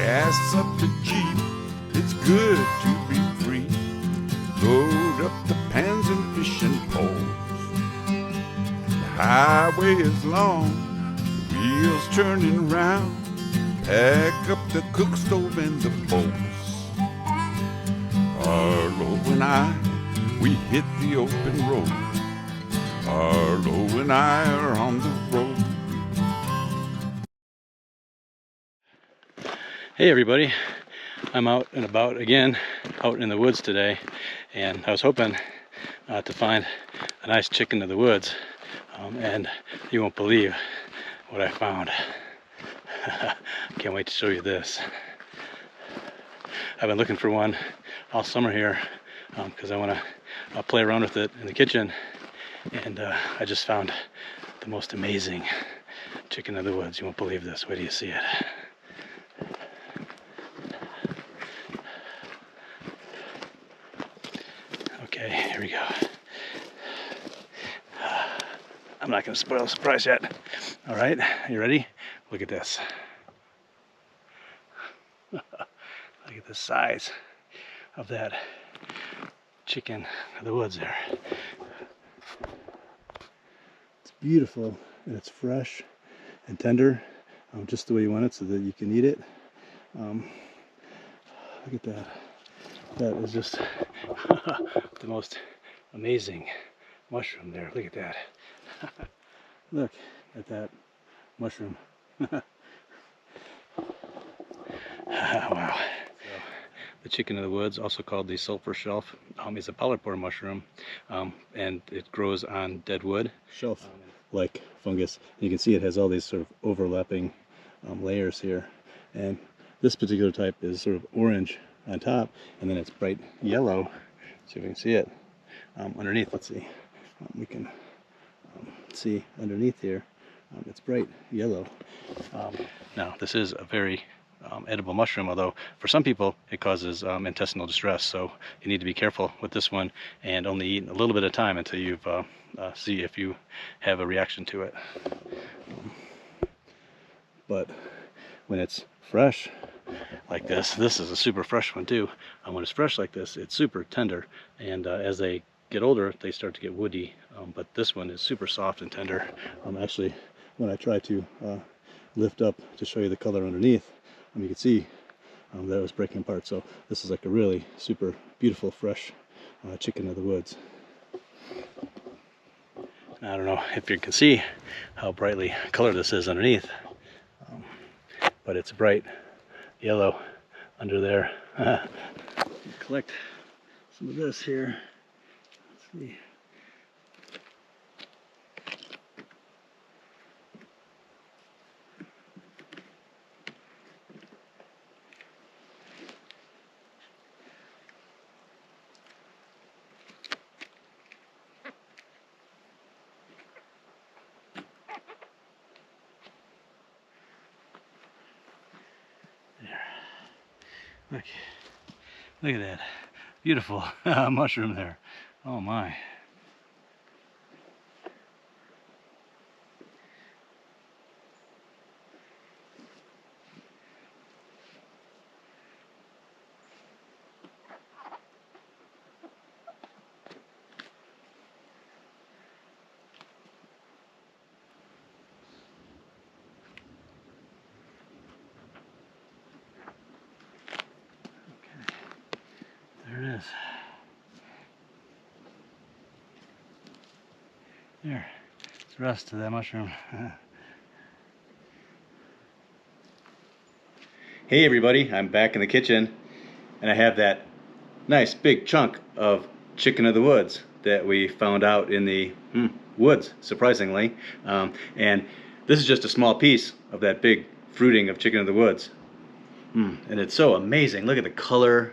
Gas up the Jeep, it's good to be free. Load up the pans and fishing poles. The highway is long, the wheels turning round. Pack up the cook stove and the bowls. Arlo and I, we hit the open road. Arlo and I are on the road. Hey everybody, I'm out and about again, out in the woods today, and I was hoping to find a nice chicken of the woods, and you won't believe what I found. Can't wait to show you this. I've been looking for one all summer here because I want to play around with it in the kitchen, and I just found the most amazing chicken of the woods. You won't believe this. Wait till you see it. Okay, here we go. I'm not going to spoil the surprise yet. All right, you ready? Look at this. Look at the size of that chicken of the woods there. It's beautiful, and it's fresh and tender, just the way you want it so that you can eat it. Look at that. That is just the most amazing mushroom there. Look at that. Look at that mushroom. Wow. So, the chicken of the woods, also called the sulfur shelf, is a polypore mushroom, and it grows on dead wood. Shelf like fungus. You can see it has all these sort of overlapping layers here. And this particular type is sort of orange on top, and then it's bright yellow. See if we can see it underneath. Let's see. We can see underneath here. It's bright yellow. Now, this is a very edible mushroom, although for some people it causes intestinal distress, so you need to be careful with this one and only eat a little bit of time until you've see if you have a reaction to it. But when it's fresh like this is a super fresh one too. When it's fresh like this, it's super tender, and as they get older, they start to get woody. But this one is super soft and tender. Actually, when I try to lift up to show you the color underneath, you can see that it was breaking apart. So this is like a really super beautiful, fresh chicken of the woods. I don't know if you can see how brightly colored this is underneath, but it's bright yellow under there. Collect some of this here. Let's see. Look at that beautiful mushroom there. Oh my. There it is. There, it's the rest of that mushroom. Hey everybody, I'm back in the kitchen, and I have that nice big chunk of chicken of the woods that we found out in the woods, surprisingly. And this is just a small piece of that big fruiting of chicken of the woods. And it's so amazing. Look at the color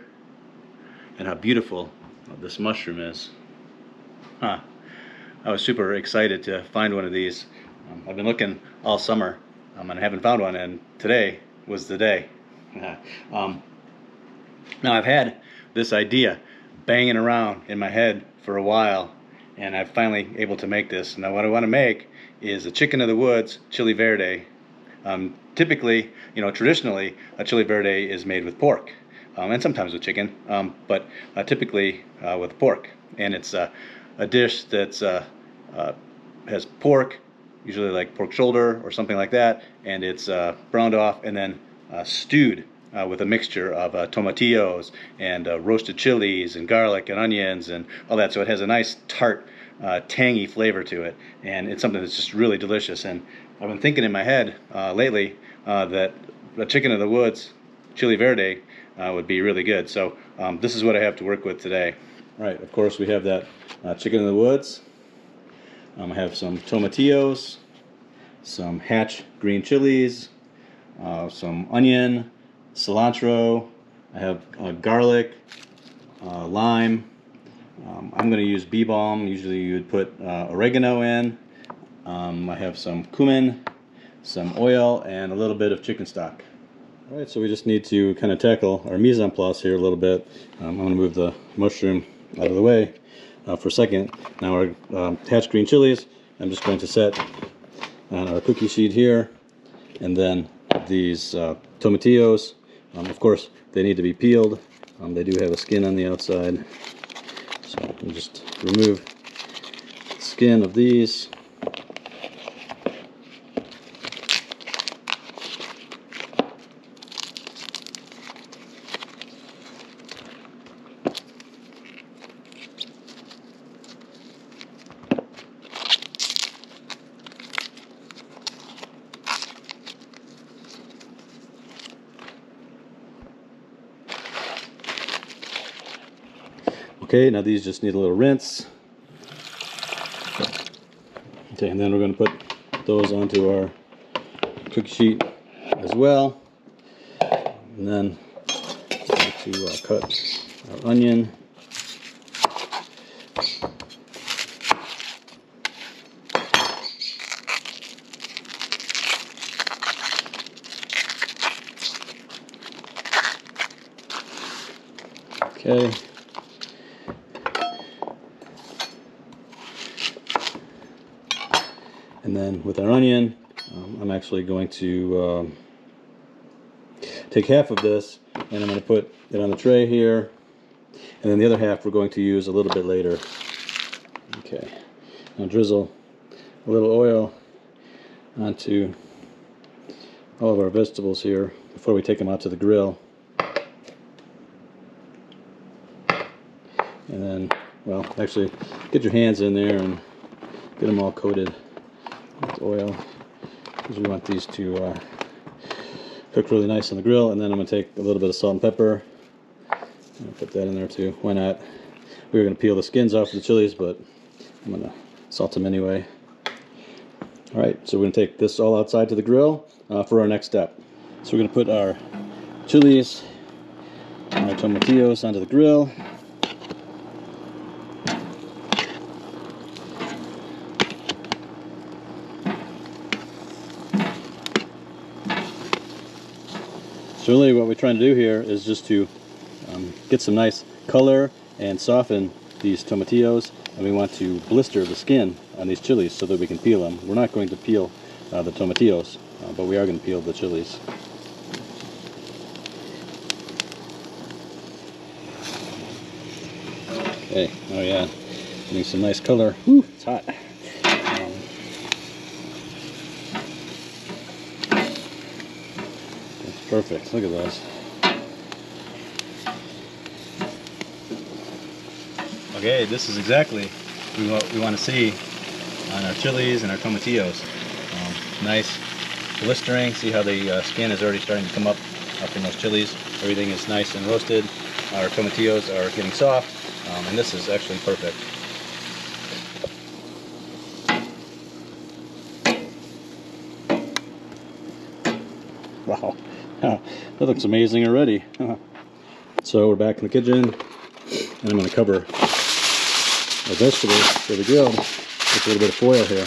and how beautiful this mushroom is. I was super excited to find one of these. I've been looking all summer and I haven't found one, and today was the day. Now I've had this idea banging around in my head for a while, and I'm finally able to make this. Now what I want to make is a chicken of the woods chili verde Typically, traditionally, a chili verde is made with pork, and sometimes with chicken, but typically with pork. And it's a dish that's has pork, usually like pork shoulder or something like that, and it's browned off and then stewed with a mixture of tomatillos and roasted chilies and garlic and onions and all that. So it has a nice tart, tangy flavor to it, and it's something that's just really delicious. And I've been thinking in my head lately that the chicken of the woods, chili verde, would be really good. So this is what I have to work with today. All right, of course we have that chicken of the woods. I have some tomatillos, some hatch green chilies, some onion, cilantro. I have garlic, lime. I'm going to use bee balm. Usually you would put oregano in. I have some cumin, some oil, and a little bit of chicken stock. All right, so we just need to kind of tackle our mise en place here a little bit. I'm going to move the mushroom out of the way for a second. Now our hatch green chilies, I'm just going to set on our cookie sheet here, and then these tomatillos. Of course, they need to be peeled. They do have a skin on the outside, so I can just remove the skin of these. Okay, now these just need a little rinse. Okay, and then we're going to put those onto our cookie sheet as well. And then to cut our onion. Okay. And then with our onion, I'm actually going to take half of this and I'm going to put it on the tray here, and then the other half we're going to use a little bit later. Okay, now drizzle a little oil onto all of our vegetables here before we take them out to the grill. And then, well, actually get your hands in there and get them all coated with oil, because we want these to cook really nice on the grill. And then I'm going to take a little bit of salt and pepper and put that in there too. Why not? We were going to peel the skins off of the chilies, but I'm going to salt them anyway. Alright, so we're going to take this all outside to the grill for our next step. So we're going to put our chilies and our tomatillos onto the grill. So really what we're trying to do here is just to get some nice color and soften these tomatillos, and we want to blister the skin on these chilies so that we can peel them. We're not going to peel the tomatillos, but we are going to peel the chilies. Okay, oh yeah, getting some nice color. Woo, it's hot. Perfect. Look at those. Okay, this is exactly what we want to see on our chilies and our tomatillos. Nice blistering. See how the skin is already starting to come up in those chilies. Everything is nice and roasted. Our tomatillos are getting soft, and this is actually perfect. Wow. That looks amazing already. So we're back in the kitchen, and I'm going to cover our vegetables for the grill with a little bit of foil here.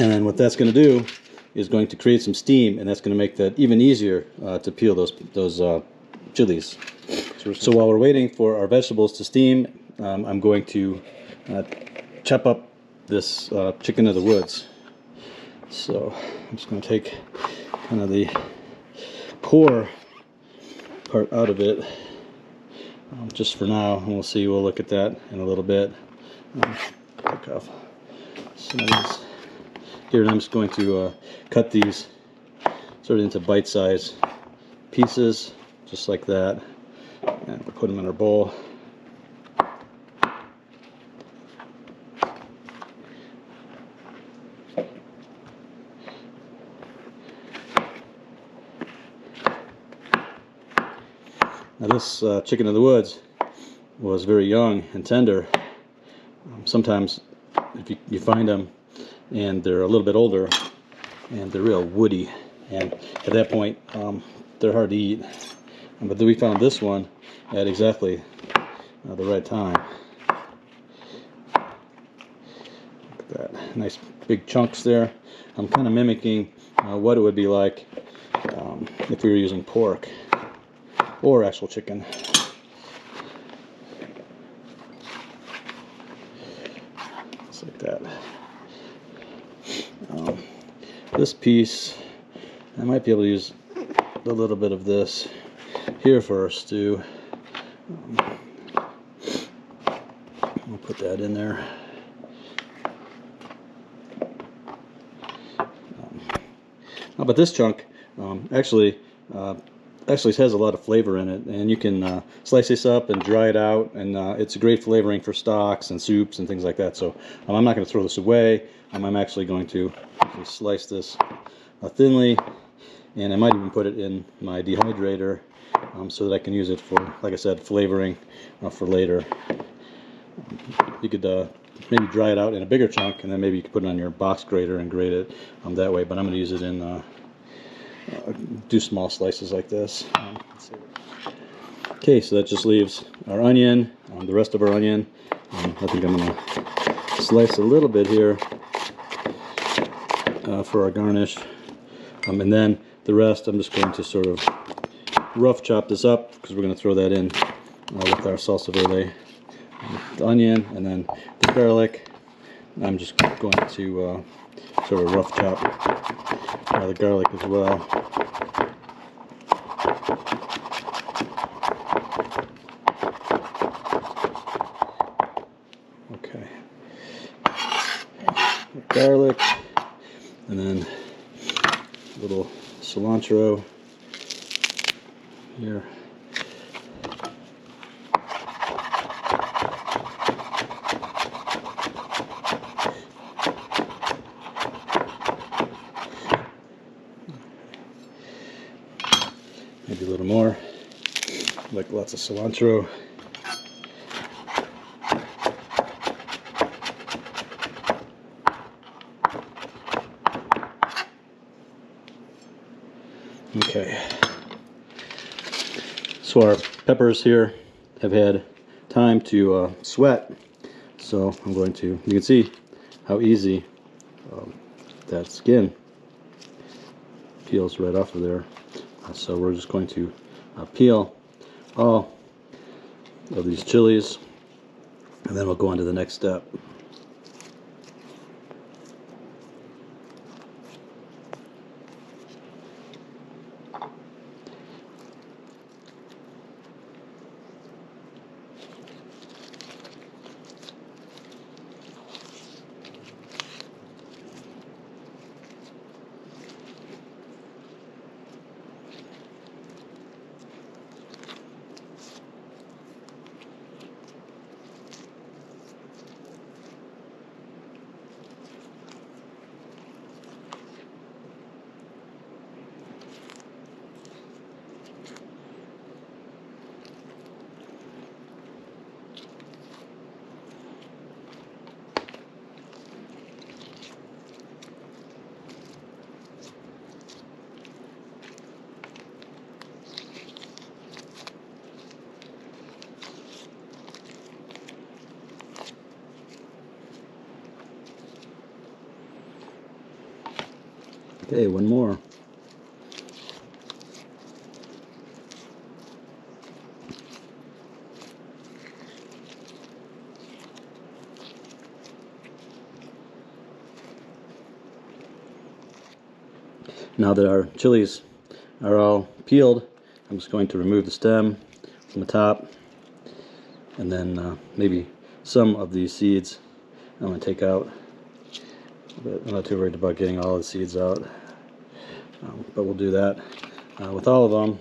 And then what that's going to do is going to create some steam, and that's going to make that even easier to peel those chilies. So while we're waiting for our vegetables to steam, I'm going to chop up this chicken of the woods. So I'm just going to take kind of the core part out of it just for now, and we'll see. We'll look at that in a little bit. Take off some of these here, and I'm just going to cut these sort of into bite-sized pieces, just like that, and we'll put them in our bowl. Now this chicken of the woods was very young and tender. Sometimes if you find them and they're a little bit older and they're real woody, and at that point they're hard to eat. But we found this one at exactly the right time. Look at that, nice big chunks there. I'm kind of mimicking what it would be like if we were using pork or actual chicken. Just like that. This piece, I might be able to use a little bit of this here for our stew. I'll put that in there. But this chunk actually has a lot of flavor in it, and you can slice this up and dry it out, and it's a great flavoring for stocks and soups and things like that. So I'm not going to throw this away. I'm actually going to slice this thinly, and I might even put it in my dehydrator so that I can use it for, like I said, flavoring for later. You could maybe dry it out in a bigger chunk, and then maybe you could put it on your box grater and grate it that way, but I'm going to use it in do small slices like this. Okay, so that just leaves our onion, the rest of our onion. I think I'm going to slice a little bit here for our garnish, and then the rest I'm just going to sort of rough chop this up, because we're going to throw that in with our salsa verde. The onion and then the garlic, I'm just going to sort of rough chop the garlic as well. Okay, garlic, and then a little cilantro here. Maybe a little more, like lots of cilantro. Okay, so our peppers here have had time to sweat, so I'm going to, you can see how easy that skin peels right off of there. So we're just going to peel all of these chilies, and then we'll go on to the next step. Okay, one more. Now that our chilies are all peeled, I'm just going to remove the stem from the top, and then maybe some of these seeds I'm going to take out. But I'm not too worried about getting all the seeds out, but we'll do that with all of them.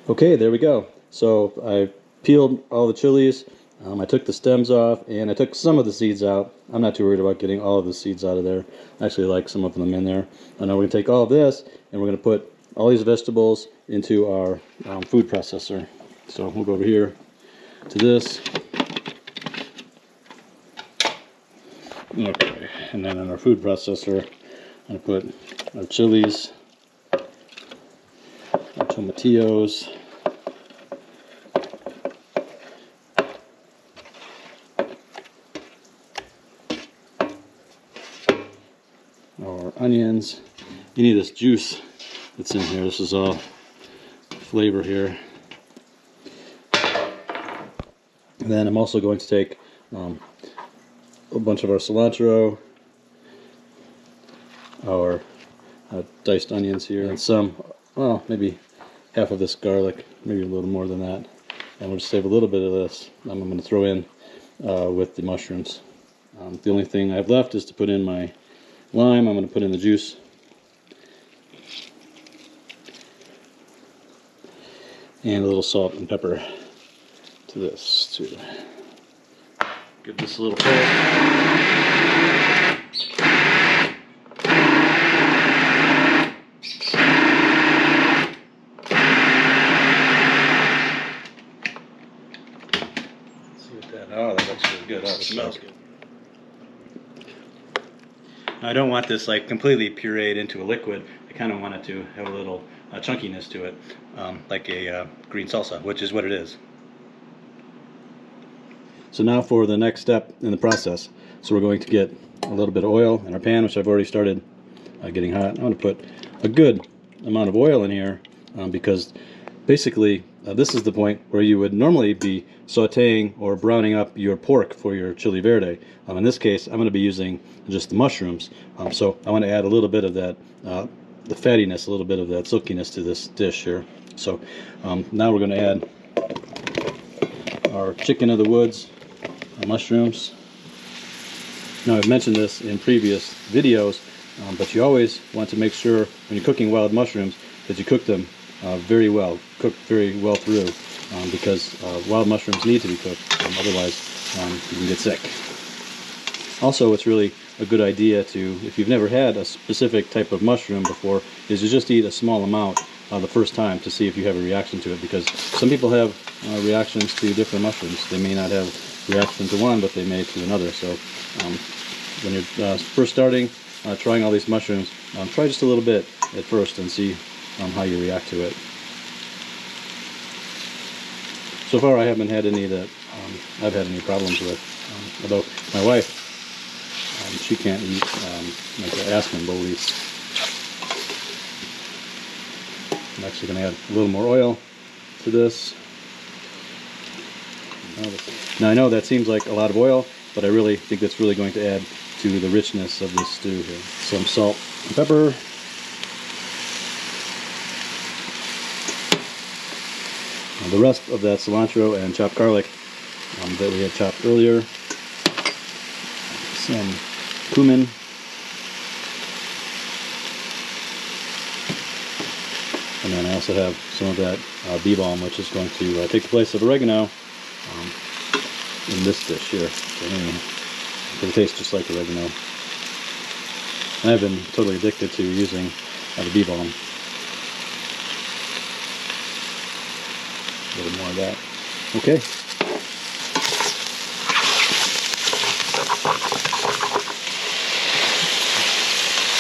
Okay, there we go. So I peeled all the chilies, I took the stems off, and I took some of the seeds out. I'm not too worried about getting all of the seeds out of there. I actually like some of them in there. And now we're going to take all of this, and we're going to put all these vegetables into our food processor. So we'll go over here to this. Okay, and then in our food processor, I'm going to put our chilies, our tomatillos, our onions. You need this juice that's in here. This is all flavor here. And then I'm also going to take a bunch of our cilantro, our diced onions here, and some, well, maybe half of this garlic, maybe a little more than that. And we'll just save a little bit of this. I'm going to throw in with the mushrooms. The only thing I have left is to put in my lime. I'm going to put in the juice. And a little salt and pepper to this too. Give this a little pull. Oh, that looks really good. Oh, it smells good. I don't want this like completely pureed into a liquid. I kind of want it to have a little chunkiness to it, like a green salsa, which is what it is. So now for the next step in the process. So we're going to get a little bit of oil in our pan, which I've already started getting hot. I'm going to put a good amount of oil in here because basically this is the point where you would normally be sauteing or browning up your pork for your chili verde. In this case, I'm going to be using just the mushrooms. So I want to add a little bit of that, the fattiness, a little bit of that silkiness to this dish here. So now we're going to add our chicken of the woods mushrooms. Now I've mentioned this in previous videos, but you always want to make sure when you're cooking wild mushrooms that you cook them very well, cooked very well through, because wild mushrooms need to be cooked, otherwise you can get sick. Also, it's really a good idea to, if you've never had a specific type of mushroom before, is to just eat a small amount the first time to see if you have a reaction to it, because some people have reactions to different mushrooms. They may not have reaction to one, but they may to another. So when you're first starting trying all these mushrooms, try just a little bit at first and see how you react to it. So far I haven't had any that I've had any problems with, although my wife, she can't eat like the aspen boll leaves. I'm actually going to add a little more oil to this. Now I know that seems like a lot of oil, but I really think that's really going to add to the richness of this stew here. Some salt and pepper. The rest of that cilantro and chopped garlic that we had chopped earlier. Some cumin. And then I also have some of that bee balm, which is going to take the place of oregano in this dish here. So anyway, it tastes just like oregano. And I've been totally addicted to using the bee balm. A little more of that. Okay.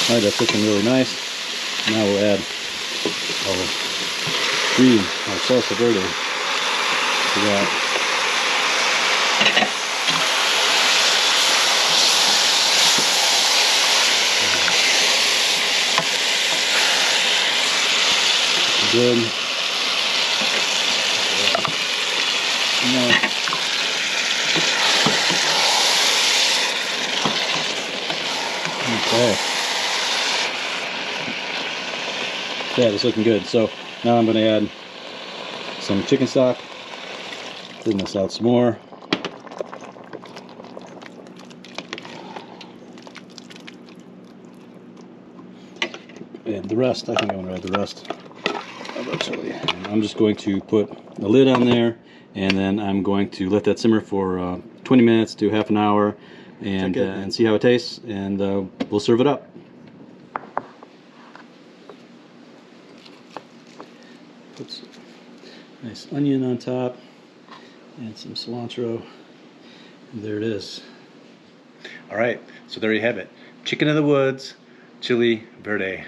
Alright, that's looking really nice. Now we'll add our green, our salsa verde to that. Good. Now, Okay. Yeah, it's looking good. So now I'm going to add some chicken stock. Thin this out some more. And the rest, I think I'm going to add the rest eventually. And I'm just going to put a lid on there, and then I'm going to let that simmer for 20 minutes to half an hour, and see how it tastes, and we'll serve it up. Put some nice onion on top, and some cilantro, and there it is. All right, so there you have it. Chicken of the woods, chili verde.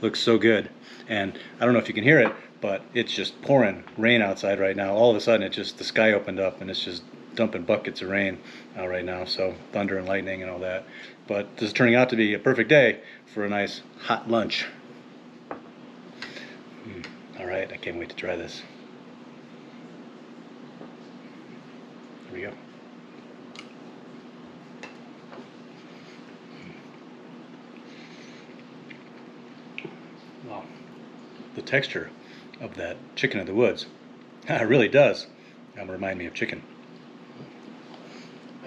Looks so good. And I don't know if you can hear it, but it's just pouring rain outside right now. All of a sudden, the sky opened up, and it's just dumping buckets of rain right now. So thunder and lightning and all that. But this is turning out to be a perfect day for a nice hot lunch. All right, I can't wait to try this. Here we go. Wow, the texture of that chicken of the woods, it really does remind me of chicken.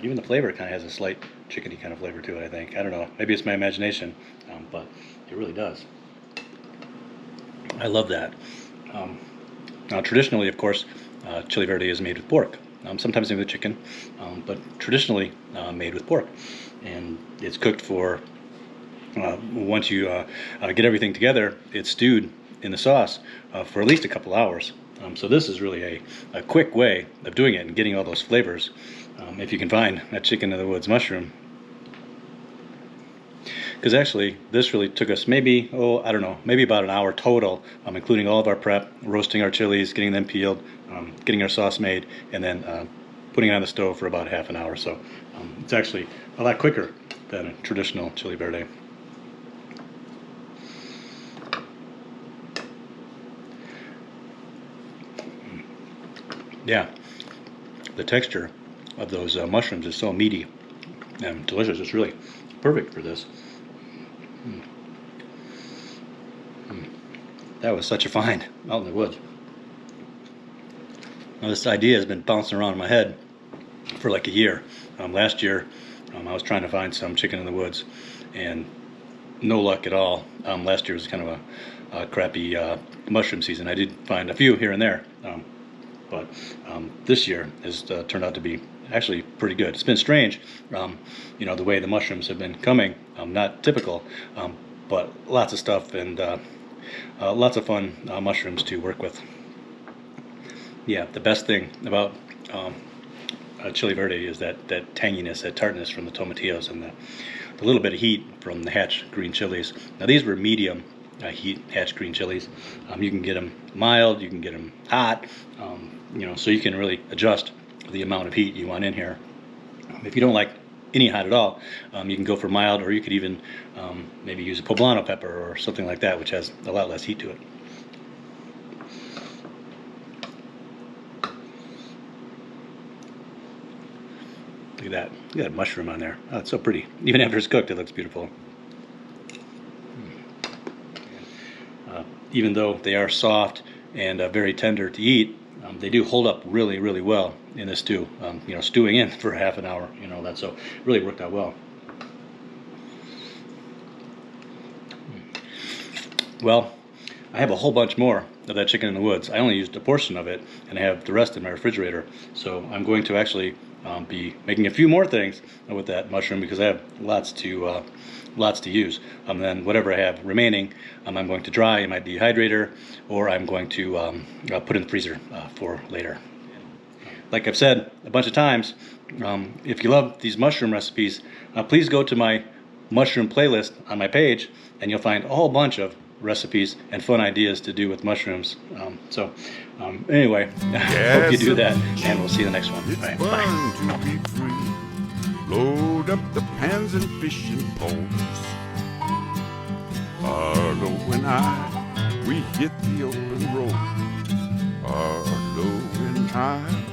Even the flavor kind of has a slight chickeny kind of flavor to it, I think. I don't know, maybe it's my imagination, but it really does. I love that. Now, traditionally, of course, chili verde is made with pork. Sometimes made with chicken, but traditionally made with pork. And it's cooked for, once you get everything together, it's stewed in the sauce for at least a couple hours. So this is really a quick way of doing it and getting all those flavors. If you can find a chicken of the woods mushroom. Because actually, this really took us maybe, I don't know, maybe about an hour total, including all of our prep, roasting our chilies, getting them peeled, getting our sauce made, and then putting it on the stove for about half an hour. So it's actually a lot quicker than a traditional chili verde. Yeah, the texture of those mushrooms is so meaty and delicious. It's really perfect for this. That was such a find out in the woods. Now, this idea has been bouncing around in my head for like a year. Last year, I was trying to find some chicken in the woods, and no luck at all. Last year was kind of a crappy mushroom season. I did find a few here and there, but this year has turned out to be actually pretty good. It's been strange, you know, the way the mushrooms have been coming. Not typical, but lots of stuff, and lots of fun mushrooms to work with. Yeah, the best thing about chili verde is that tanginess, that tartness from the tomatillos, and the little bit of heat from the hatch green chilies. Now, these were medium heat hatch green chilies. You can get them mild, you can get them hot, you know, so you can really adjust the amount of heat you want in here. If you don't like any hot at all, you can go for mild, or you could even maybe use a poblano pepper or something like that, which has a lot less heat to it. Look at that. Look at that mushroom on there. Oh, it's so pretty. Even after it's cooked, it looks beautiful. Even though they are soft and very tender to eat, they do hold up really, really well in this stew. You know, stewing in for half an hour, you know, that, so it really worked out well. Well, I have a whole bunch more of that chicken in the woods. I only used a portion of it, and I have the rest in my refrigerator. So I'm going to actually be making a few more things with that mushroom, because I have lots to use. And then whatever I have remaining, I'm going to dry in my dehydrator, or I'm going to put in the freezer for later. Like I've said a bunch of times, if you love these mushroom recipes, please go to my mushroom playlist on my page, and you'll find a whole bunch of recipes and fun ideas to do with mushrooms. Anyway, hope you do that, and we'll see you in the next one. It's All right, fun bye. to be free. Load up the pans and fishing poles. Arlo and I, we hit the open road. Arlo and I.